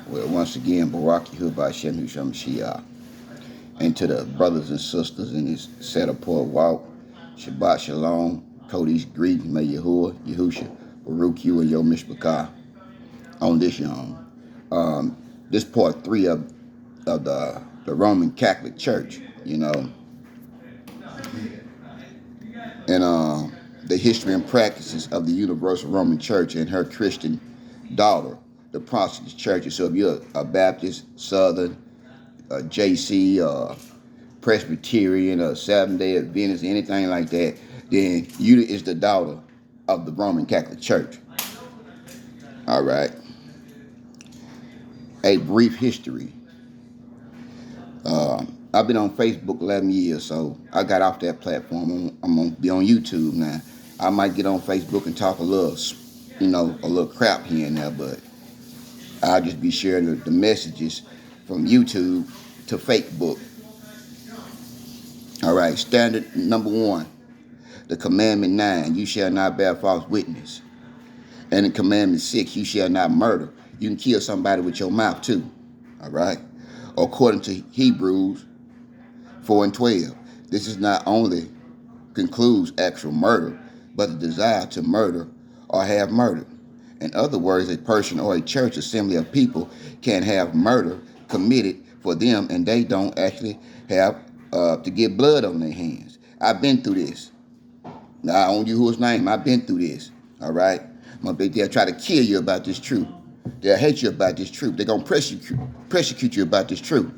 Well, once again, Barak Yehuba Shem Hisham Shia. And to the brothers and sisters in this set apart walk, Shabbat Shalom, Kodesh greetings, may Yahuwah, Yahusha, Baruch you and your Mishpachah on this young. This part 3 of the Roman Catholic Church, and the history and practices of the Universal Roman Church and her Christian daughter, the Protestant churches. So if you're a Baptist, Southern, JC, Presbyterian, or Seventh-day Adventist, anything like that, then you is the daughter of the Roman Catholic Church. All right. A brief history. I've been on Facebook 11 years, so I got off that platform. I'm going to be on YouTube now. I might get on Facebook and talk a little crap here and there, but I'll just be sharing the messages from YouTube to Facebook. All right, standard number 1, the commandment 9, you shall not bear false witness. And in commandment 6, you shall not murder. You can kill somebody with your mouth too. All right, according to Hebrews 4:12, this is not only concludes actual murder, but the desire to murder or have murder. In other words, a person or a church assembly of people can have murder committed for them, and they don't actually have to get blood on their hands. I've been through this. Now, on Yahuwah's name, I've been through this. All right? They'll try to kill you about this truth. They'll hate you about this truth. They're going to persecute you about this truth.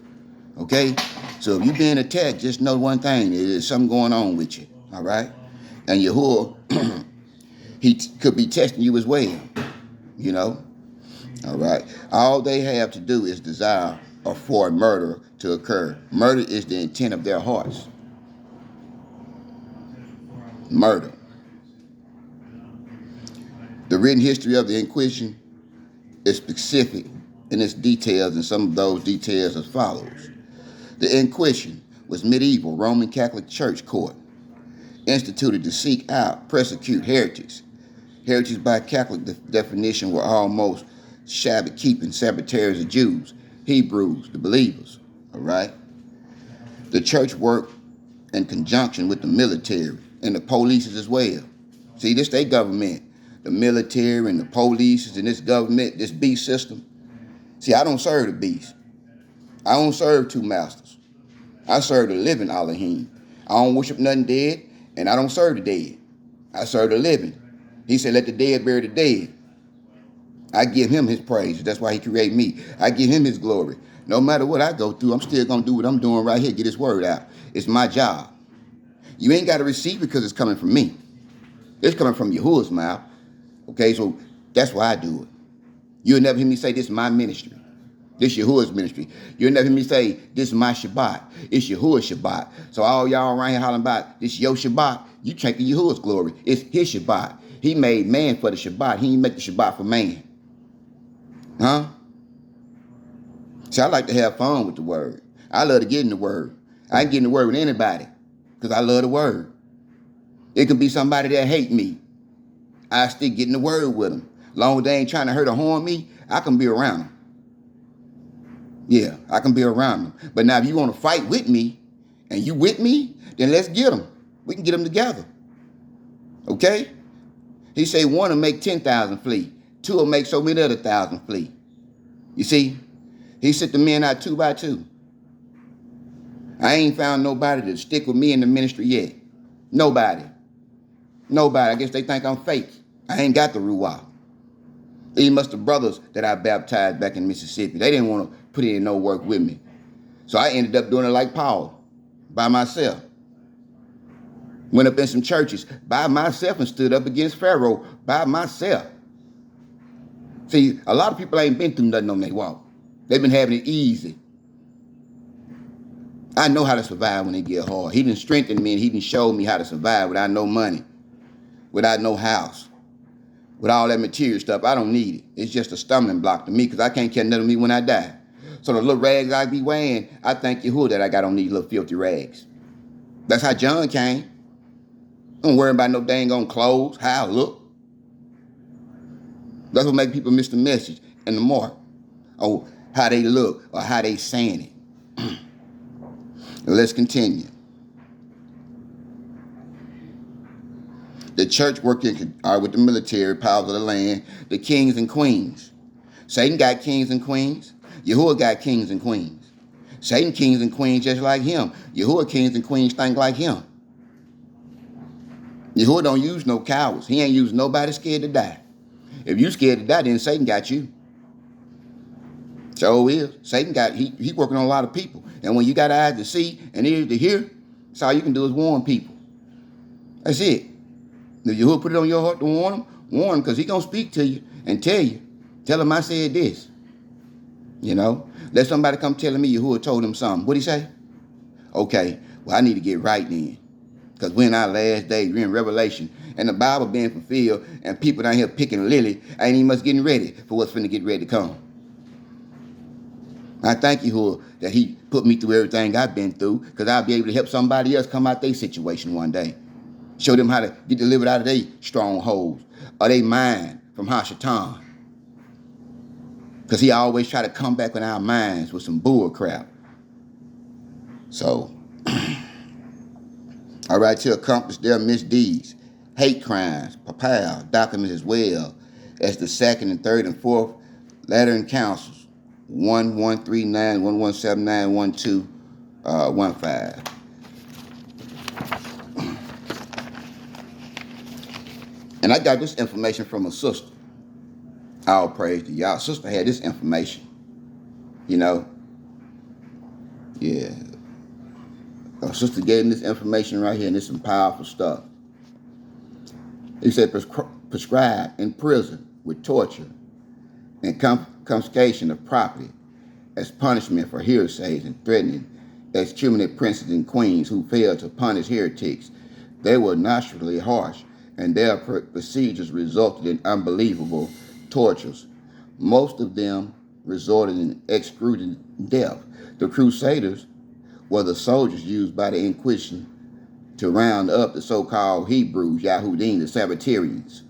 Okay? So if you're being attacked, just know one thing. There's something going on with you. All right? And Yahuwah, he could be testing you as well. All right? All they have to do is desire or for a murder to occur. Murder is the intent of their hearts. Murder. The written history of the Inquisition is specific in its details, and some of those details as follows. The Inquisition was medieval Roman Catholic Church court instituted to seek out, persecute heretics. Heretics by Catholic definition were almost Sabbath-keeping Sabbatarians of Jews, Hebrews, the believers. All right? The church worked in conjunction with the military and the police as well. See, this they government. The military and the police and this government, this beast system. See, I don't serve the beast. I don't serve two masters. I serve the living Elohim. I don't worship nothing dead, and I don't serve the dead. I serve the living. He said, let the dead bury the dead. I give him his praise. That's why he created me. I give him his glory. No matter what I go through, I'm still going to do what I'm doing right here, get his word out. It's my job. You ain't got to receive it because it's coming from me. It's coming from Yahuwah's mouth. Okay, so that's why I do it. You'll never hear me say this is my ministry. This is Yahuwah's ministry. You'll never hear me say this is my Shabbat. It's Yahuwah's Shabbat. So all y'all around here hollering about this is your Shabbat, you taking Yahuwah's glory. It's his Shabbat. He made man for the Shabbat. He didn't make the Shabbat for man. Huh? See, I like to have fun with the word. I love to get in the word. I ain't getting the word with anybody because I love the word. It can be somebody that hate me. I still get in the word with them. Long as they ain't trying to hurt or harm me, I can be around them. Yeah, I can be around them. But now if you want to fight with me and you with me, then let's get them. We can get them together. Okay? He say one will make 10,000 flee. Two will make so many other 1,000 flee. You see? He sent the men out 2 by 2. I ain't found nobody to stick with me in the ministry yet. Nobody. I guess they think I'm fake. I ain't got the Ruach. These must have brothers that I baptized back in Mississippi. They didn't want to put in no work with me. So I ended up doing it like Paul, by myself. Went up in some churches by myself and stood up against Pharaoh by myself. See, a lot of people ain't been through nothing on their walk. They've been having it easy. I know how to survive when it get hard. He done strengthened me and he done showed me how to survive without no money, without no house, with all that material stuff. I don't need it. It's just a stumbling block to me because I can't carry nothing of me when I die. So the little rags I be wearing, I thank Yahuwah that I got on these little filthy rags. That's how John came. Don't worry about no dang on clothes, how I look. That's what make people miss the message and the mark. Oh, how they look or how they saying it. Let's continue. The church working with the military powers of the land, the kings and queens. Satan got kings and queens. Yahuwah got kings and queens. Satan kings and queens just like him. Yahuwah kings and queens think like him. Yahuwah don't use no cowards. He ain't use nobody scared to die. If you scared to die, then Satan got you. So is. Satan got, he working on a lot of people. And when you got eyes to see and ears to hear, that's all you can do is warn people. That's it. If Yahuwah put it on your heart to warn him because he going to speak to you and tell you. Tell him I said this. You know? Let somebody come telling me Yahuwah told him something. What'd he say? Okay, well, I need to get right then. Because we're in our last days. We're in Revelation. And the Bible being fulfilled. And people down here picking lily ain't even much getting ready for what's finna get ready to come. I thank Yahuwah that he put me through everything I've been through. Because I'll be able to help somebody else come out their situation one day. Show them how to get delivered out of their strongholds. Or their mind from Hashatan. Because he always try to come back in our minds with some bull crap. So, all right, to accomplish their misdeeds, hate crimes, papal documents as well as the second and third and fourth Lateran Councils, 1139, 1179, 1215. And I got this information from a sister. All praise to y'all. Sister had this information. You know? Yeah. Our sister gave me this information right here, and it's some powerful stuff. He said prescribed in prison with torture and confiscation of property as punishment for heresies and threatening excommunicated princes and queens who failed to punish heretics. They were naturally harsh, and their procedures resulted in unbelievable tortures. Most of them resulted in excruciating death. The Crusaders were the soldiers used by the Inquisition to round up the so-called Hebrews, Yahudim, the Sabbatarians.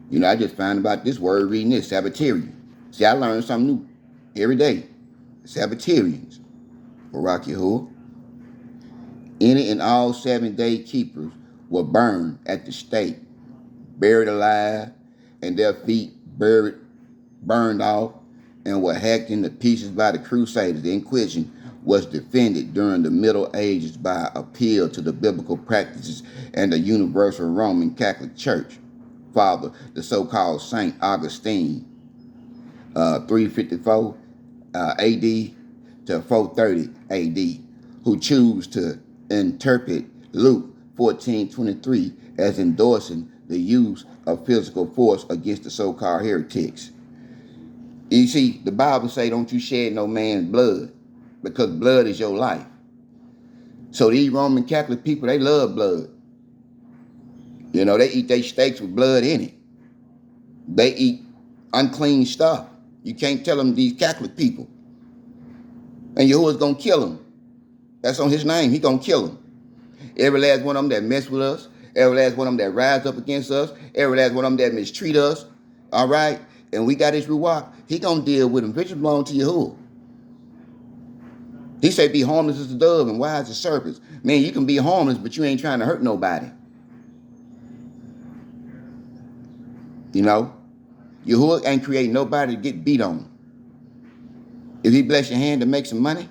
You know, I just found about this word reading this, Sabbatarian. See, I learned something new every day. Sabbatarians. Barak Yahuwah. Any and all 7-day keepers were burned at the stake, buried alive, and their feet burned off, and were hacked into pieces by the Crusaders. The Inquisition was defended during the Middle Ages by appeal to the biblical practices and the Universal Roman Catholic Church. Father, the so-called Saint Augustine, 354 AD to 430 AD, who chose to interpret Luke 14:23 as endorsing the use of physical force against the so-called heretics. You see, the Bible say, don't you shed no man's blood, because blood is your life. So these Roman Catholic people, they love blood. You know, they eat their steaks with blood in it. They eat unclean stuff. You can't tell them these Catholic people. And Yahuwah's going to kill them. That's on his name. He's going to kill them. Every last one of them that mess with us, every last one of them that rise up against us, every last one of them that mistreat us, all right? And we got his ruach, he going to deal with them. Victory belong to Yahuwah. He say be harmless as a dove and wise as serpents. Man, you can be harmless, but you ain't trying to hurt nobody. You know? Yahuwah ain't creating nobody to get beat on. If he bless your hand to make some money,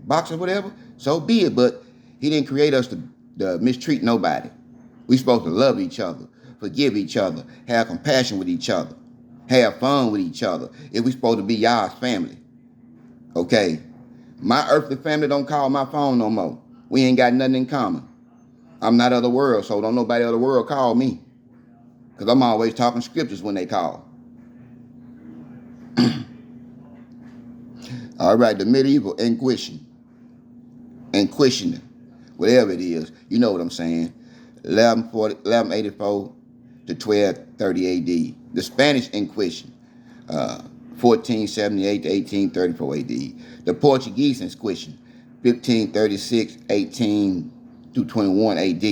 box or whatever, so be it. But he didn't create us to mistreat nobody. We supposed to love each other, forgive each other, have compassion with each other, have fun with each other. If we supposed to be y'all's family. Okay? My earthly family don't call my phone no more. We ain't got nothing in common. I'm not of the world, so don't nobody of the world call me. Because I'm always talking scriptures when they call. All right, the medieval Inquisition, whatever it is, you know what I'm saying, 1184 to 1230 AD. The Spanish Inquisition, 1478 to 1834 AD. The Portuguese Inquisition, 1536, 18 through 21 AD.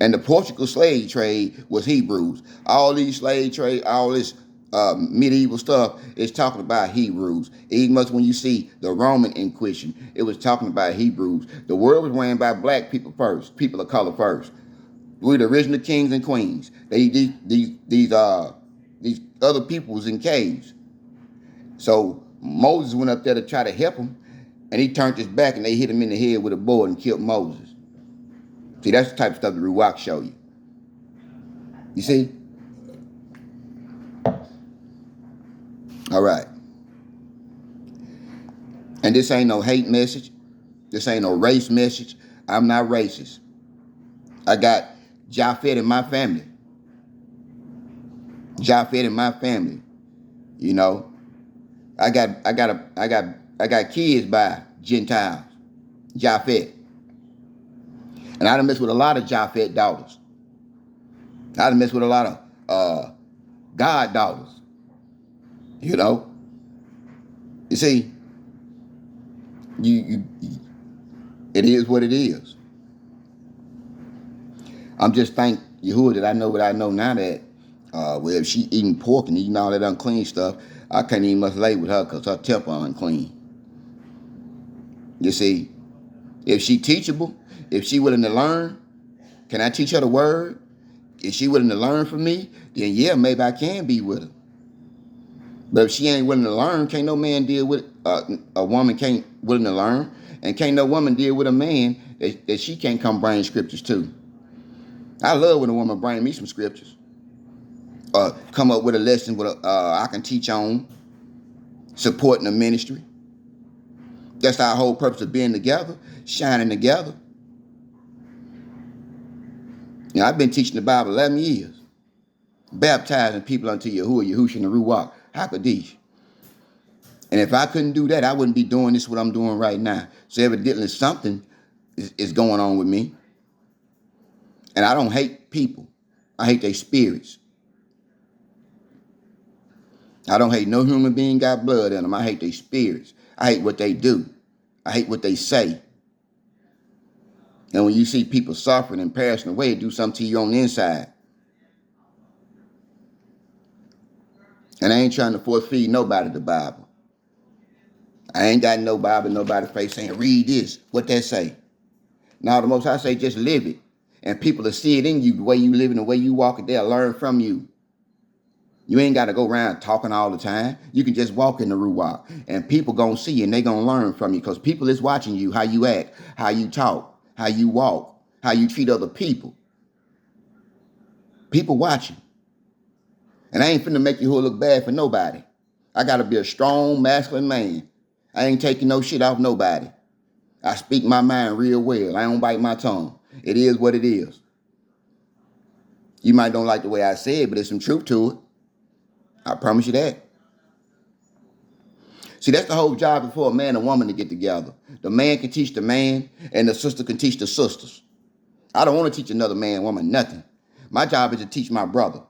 And the Portugal slave trade was Hebrews. All these slave trade, all this medieval stuff, it's talking about Hebrews. Even much when you see the Roman Inquisition, it was talking about Hebrews. The world was ran by black people first, people of color first. We're the original kings and queens. These other people was in caves. So Moses went up there to try to help him, and he turned his back, and they hit him in the head with a board and killed Moses. See, that's the type of stuff the Ruach show you. You see? All right. And this ain't no hate message. This ain't no race message. I'm not racist. I got Japhet in my family. Japhet in my family. You know, I got kids by Gentiles. Japhet. And I done messed with a lot of Japhet daughters. I done messed with a lot of God daughters. You know? You see, it is what it is. I'm just thank Yahuwah that I know what I know now that well, if she eating pork and eating all that unclean stuff, I can't even much lay with her because her temper unclean. You see, if she teachable, if she willing to learn, can I teach her the word? If she willing to learn from me, then yeah, maybe I can be with her. But if she ain't willing to learn, can't no man deal with a woman can't willing to learn, and can't no woman deal with a man that she can't come bring scriptures to. I love when a woman bring me some scriptures, come up with a lesson with I can teach on, supporting the ministry. That's our whole purpose of being together, shining together. You know, I've been teaching the Bible 11 years, baptizing people unto Yahuwah, Yahushua, and the Ruach HaKodesh. And if I couldn't do that, I wouldn't be doing this, what I'm doing right now. So evidently something is going on with me. And I don't hate people. I hate their spirits. I don't hate no human being got blood in them. I hate their spirits. I hate what they do. I hate what they say. And when you see people suffering and passing away, do something to you on the inside. And I ain't trying to force feed nobody the Bible. I ain't got no Bible in nobody's face saying, read this, what that say. Now, the most I say, just live it. And people will see it in you, the way you live and the way you walk it, they'll learn from you. You ain't got to go around talking all the time. You can just walk in the Ruach. And people going to see you and they going to learn from you because people is watching you, how you act, how you talk, how you walk, how you treat other people. People watching. And I ain't finna make you look bad for nobody. I got to be a strong, masculine man. I ain't taking no shit off nobody. I speak my mind real well. I don't bite my tongue. It is what it is. You might don't like the way I say it, but there's some truth to it. I promise you that. See, that's the whole job for a man and woman to get together. The man can teach the man, and the sister can teach the sisters. I don't want to teach another man, woman, nothing. My job is to teach my brother.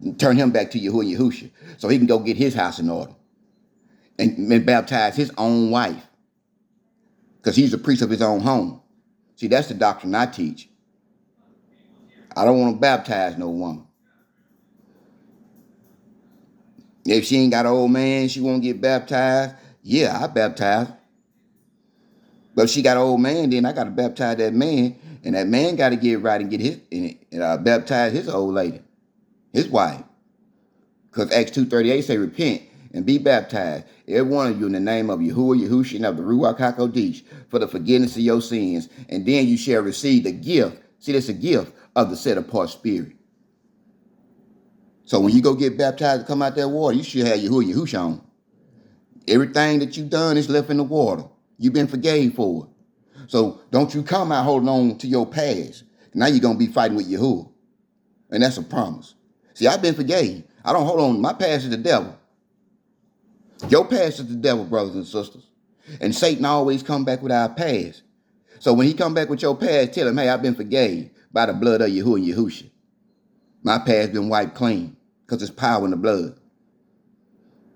And turn him back to Yahuwah and Yahushua so he can go get his house in order. And baptize his own wife. Because he's the priest of his own home. See, that's the doctrine I teach. I don't want to baptize no woman. If she ain't got an old man, she won't get baptized. Yeah, I baptize. But if she got an old man, then I got to baptize that man. And that man got to get right and get his and baptize his old lady, his wife. Because Acts 2:38 say, repent and be baptized, every one of you, in the name of Yahuwah, Yahushua, and of the Ruach HaKodesh, for the forgiveness of your sins. And then you shall receive the gift. See, that's a gift of the set-apart spirit. So when you go get baptized and come out that water, you should have Yahuwah, Yahushua on. Everything that you've done is left in the water. You've been forgave for it. So don't you come out holding on to your past. Now you're going to be fighting with Yahuwah. And that's a promise. See, I've been forgave. I don't hold on. My past is the devil. Your past is the devil, brothers and sisters. And Satan always come back with our past. So when he come back with your past, tell him, hey, I've been forgave by the blood of Yahuwah and Yahushua. My past been wiped clean because there's power in the blood.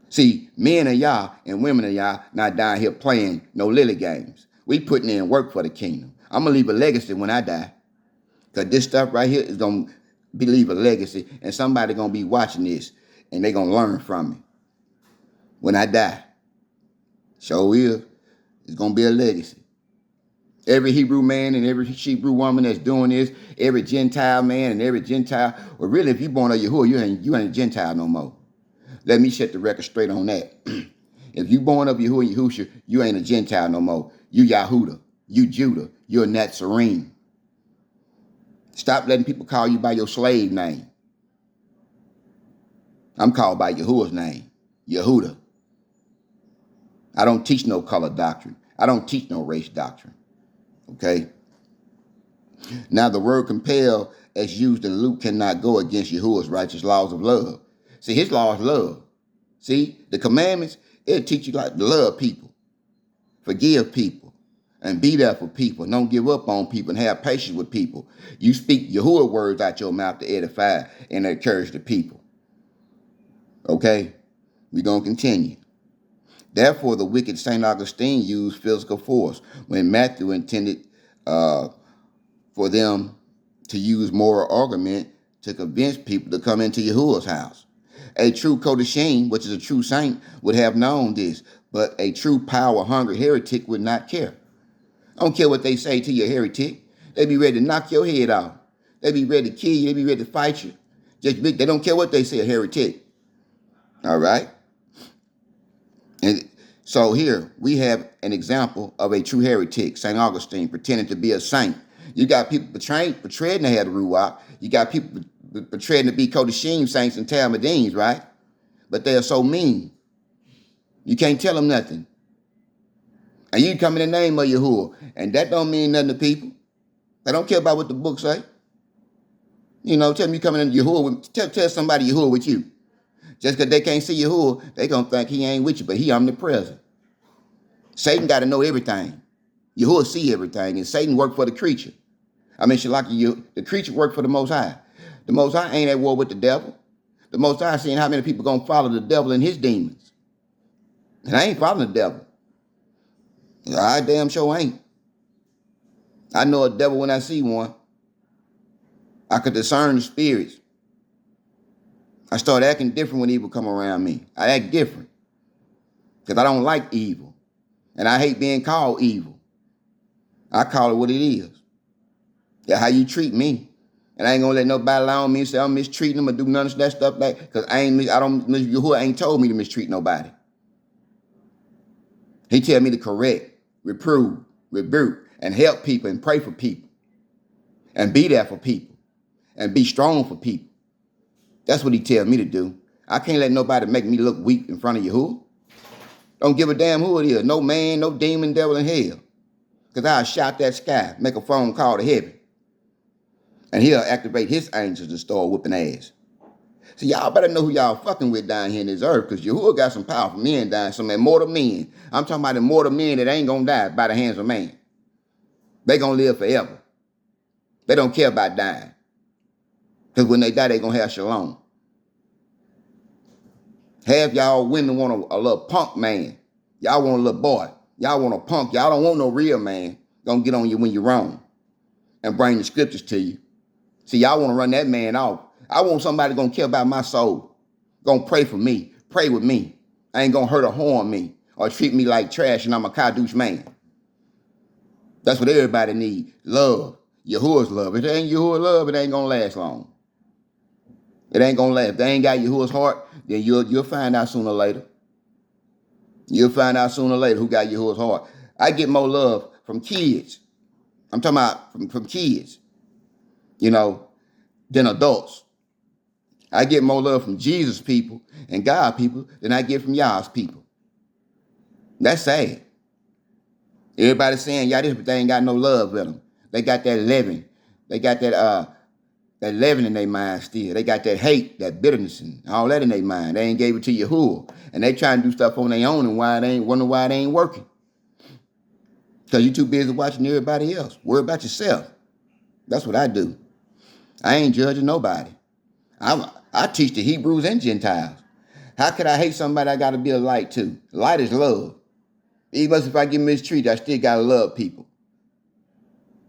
See, men of y'all and women of y'all not down here playing no lily games. We putting in work for the kingdom. I'm going to leave a legacy when I die. Because this stuff right here is going to leave a legacy. And somebody going to be watching this. and they going to learn from me when I die. Sure is. It's going to be a legacy. Every Hebrew man and every Hebrew woman that's doing this, every Gentile man and every Gentile, well, really, if you're born of Yahuwah, you ain't a Gentile no more. Let me set the record straight on that. If you born of Yahuwah and Yahusha, you ain't a Gentile no more. You Yahudah. You Judah. You're a Nazarene. Stop letting people call you by your slave name. I'm called by Yahuwah's name, Yehudah. I don't teach no color doctrine. I don't teach no race doctrine. Okay? Now, the word compel, as used in Luke, cannot go against Yahuwah's righteous laws of love. See, his law is love. See, the commandments, it'll teach you like to love people, forgive people, and be there for people. Don't give up on people and have patience with people. You speak Yahuwah words out your mouth to edify and encourage the people. Okay? We're going to continue. Therefore, the wicked St. Augustine used physical force when Matthew intended for them to use moral argument to convince people to come into Yahuwah's house. A true Kodashim, which is a true saint, would have known this, but a true power-hungry heretic would not care. I don't care what they say to you, heretic. They be ready to knock your head off. They be ready to kill you. They be ready to fight you. They don't care what they say, a heretic. All right? And so here we have an example of a true heretic, St. Augustine, pretending to be a saint. You got people portraying to have the Ruach. You got people portraying to be Kodashim saints and Talmudenes, right? But they are so mean. You can't tell them nothing. And you come in the name of Yahuwah. And that don't mean nothing to people. They don't care about what the book say. You know, tell them you coming in Yahuwah. Tell somebody Yahuwah with you. Just because they can't see Yahuwah, they going to think he ain't with you, but he omnipresent. Satan got to know everything. Yahuwah see everything, and Satan work for the creature. I mean, the creature work for the Most High. The Most High ain't at war with the devil. The Most High seeing how many people going to follow the devil and his demons. And I ain't following the devil. I damn sure ain't. I know a devil when I see one. I could discern the spirits. I start acting different when evil come around me. I act different because I don't like evil. And I hate being called evil. I call it what it is. Yeah, how you treat me. And I ain't gonna let nobody lie on me and say I'm mistreating them or do none of that stuff like, because Yahuwah ain't told me to mistreat nobody. He tell me to correct, reprove, rebuke, and help people and pray for people. And be there for people. And be strong for people. That's what he tell me to do. I can't let nobody make me look weak in front of Yahuwah. Don't give a damn who it is. No man, no demon, devil in hell. Because I'll shout that sky, make a phone call to heaven. And he'll activate his angels to start whooping ass. So y'all better know who y'all fucking with down here in this earth, because Yahuwah got some powerful men down, some immortal men. I'm talking about immortal men that ain't gonna die by the hands of man. They gonna live forever. They don't care about dying. Because when they die, they gonna have shalom. Half y'all women want a little punk man. Y'all want a little boy. Y'all want a punk. Y'all don't want no real man. Gonna get on you when you're wrong and bring the scriptures to you. See, y'all want to run that man off. I want somebody gonna care about my soul. Gonna pray for me. Pray with me. I ain't gonna hurt or harm me or treat me like trash and I'm a Kadush man. That's what everybody need. Love. Yahuwah's love. If it ain't Yahuwah's love, it ain't gonna last long. It ain't gonna last. If they ain't got Yahuwah's heart, then you'll find out sooner or later. You'll find out sooner or later who got Yahuwah's heart. I get more love from kids. I'm talking about from kids, than adults. I get more love from Jesus people and God people than I get from y'all's people. That's sad. Everybody saying y'all this, but they ain't got no love in them. They got that leaven. They got that leaven in their mind still. They got that hate, that bitterness, and all that in their mind. They ain't gave it to Yahuwah. And they trying to do stuff on their own and wonder why they ain't working. Because you're too busy watching everybody else. Worry about yourself. That's what I do. I ain't judging nobody. I teach the Hebrews and Gentiles. How could I hate somebody I got to be a light to? Light is love. Even if I get mistreated, I still got to love people.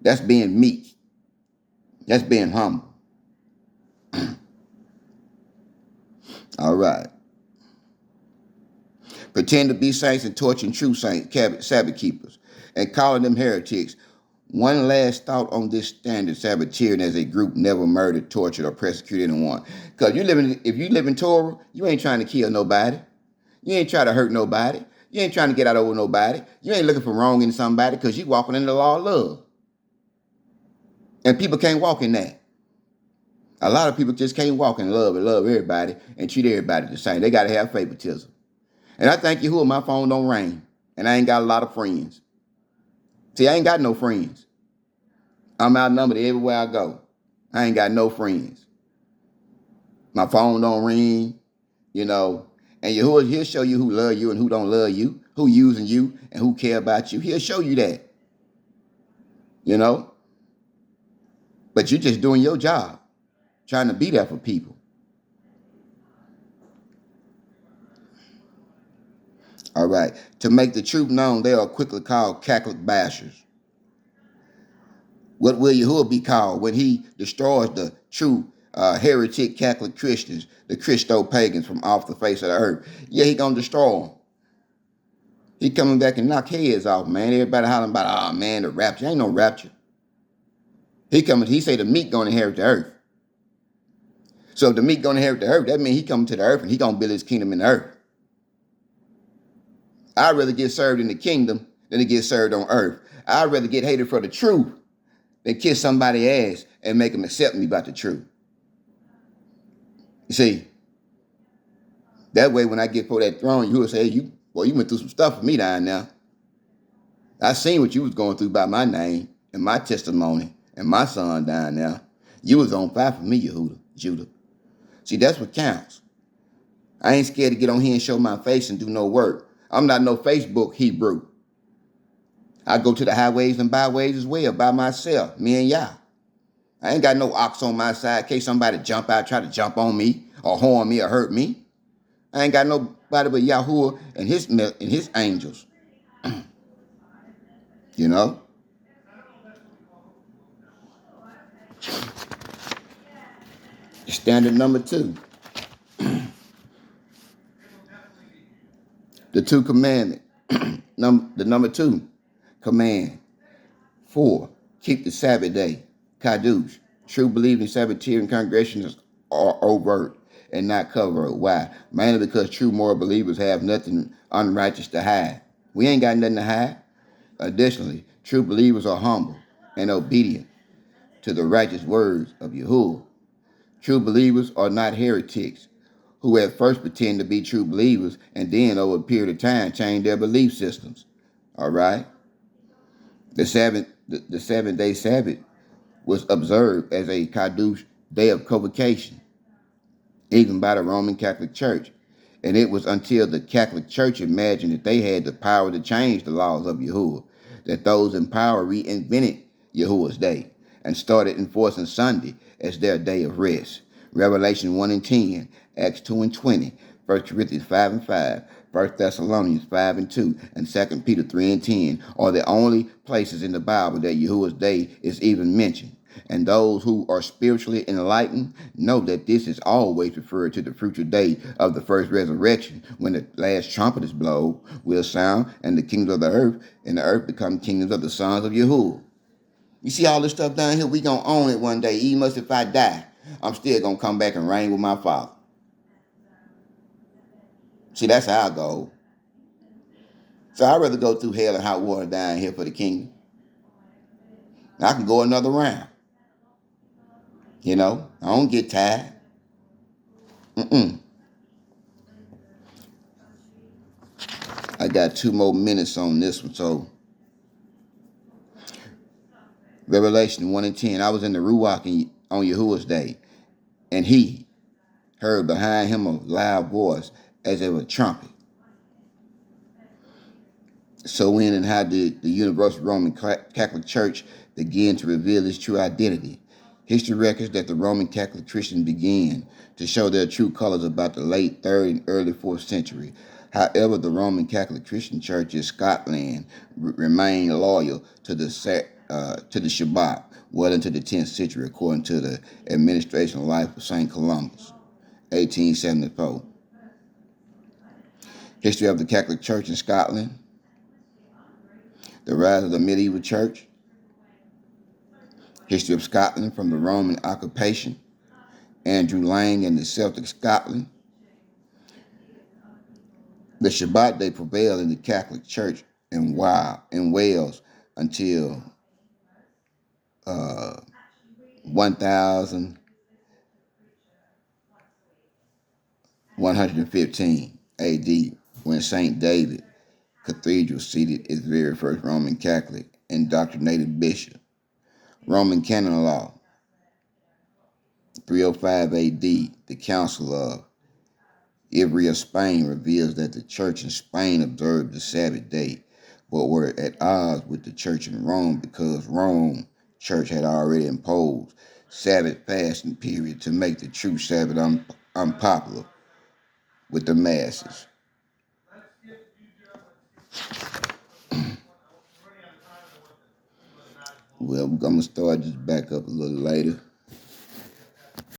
That's being meek. That's being humble. All right. Pretend to be saints and torturing true saints, Sabbath keepers, and calling them heretics. One last thought on this standard Sabbatarian as a group never murdered, tortured, or persecuted anyone. Because if you live in Torah, you ain't trying to kill nobody. You ain't trying to hurt nobody. You ain't trying to get out over nobody. You ain't looking for wrong in somebody because you walking in the law of love. And people can't walk in that. A lot of people just can't walk in love and love everybody and treat everybody the same. They got to have favoritism. And I thank Yahuwah my phone don't ring. And I ain't got a lot of friends. See, I ain't got no friends. I'm outnumbered everywhere I go. I ain't got no friends. My phone don't ring, And Yahuwah, he'll show you who love you and who don't love you, who using you and who care about you. He'll show you that. But you're just doing your job, trying to be there for people. All right. To make the truth known, they are quickly called Catholic bashers. What will Yahuwah be called when he destroys the true heretic Catholic Christians, the Christo-pagans from off the face of the earth? Yeah, he gonna destroy them. He coming back and knock heads off, man. Everybody hollering about, oh man, the rapture. Ain't no rapture. He say the meek gonna inherit the earth. So if the meek gonna inherit the earth, that means he coming to the earth and he gonna build his kingdom in the earth. I'd rather get served in the kingdom than to get served on earth. I'd rather get hated for the truth than kiss somebody's ass and make them accept me about the truth. You see, that way when I get for that throne, you will say, hey, you went through some stuff for me down there. I seen what you was going through by my name and my testimony and my son down there. You was on fire for me, Judah. See, that's what counts. I ain't scared to get on here and show my face and do no work. I'm not no Facebook Hebrew. I go to the highways and byways as well by myself, me and Yah. I ain't got no ox on my side in case somebody try to jump on me or harm me or hurt me. I ain't got nobody but Yahuwah and his angels. Standard number 2. The 2 commandment. The number 2 command. 4. Keep the Sabbath day. Kadush. True believing Sabbatarian congregations are overt and not covert. Why? Mainly because true moral believers have nothing unrighteous to hide. We ain't got nothing to hide. Additionally, true believers are humble and obedient to the righteous words of Yahuwah. True believers are not heretics who at first pretend to be true believers and then over a period of time change their belief systems. All right? The 7-day Sabbath was observed as a Kadush day of convocation, even by the Roman Catholic Church. And it was until the Catholic Church imagined that they had the power to change the laws of Yahuwah that those in power reinvented Yahuwah's day and started enforcing Sunday as their day of rest. Revelation 1 and 10, Acts 2 and 20, 1 Corinthians 5 and 5, 1 Thessalonians 5 and 2, and 2 Peter 3 and 10 are the only places in the Bible that Yahuwah's day is even mentioned. And those who are spiritually enlightened know that this is always referred to the future day of the first resurrection, when the last trumpet is blown, will sound, and the kingdoms of the earth become kingdoms of the sons of Yahuwah. You see all this stuff down here, we gonna own it one day. Even if I die, I'm still gonna come back and reign with my Father. See, that's our goal. So I'd rather go through hell and hot water down here for the kingdom. I can go another round. I don't get tired. I got 2 more minutes on this one. So, Revelation 1 and 10. I was in the Ruach on Yahuwah's day, and he heard behind him a loud voice as of a trumpet. So when and how did the Universal Roman Catholic Church begin to reveal its true identity? History records that the Roman Catholic Christians began to show their true colors about the late 3rd and early 4th century. However, the Roman Catholic Christian Church in Scotland remained loyal to the Shabbat well into the 10th century, according to the administrational life of St. Columbus. 1874. History of the Catholic Church in Scotland. The rise of the medieval church. History of Scotland from the Roman occupation. Andrew Lang and the Celtic Scotland. The Shabbat day prevailed in the Catholic Church in Wales until 1115 AD, when St. David Cathedral seated its very first Roman Catholic indoctrinated bishop. Roman canon law, 305 AD, the Council of Ivrea, Spain, reveals that the church in Spain observed the Sabbath day, but were at odds with the church in Rome because Rome church had already imposed Sabbath fasting period to make the true Sabbath unpopular with the masses. Well, I'm going to start this back up a little later.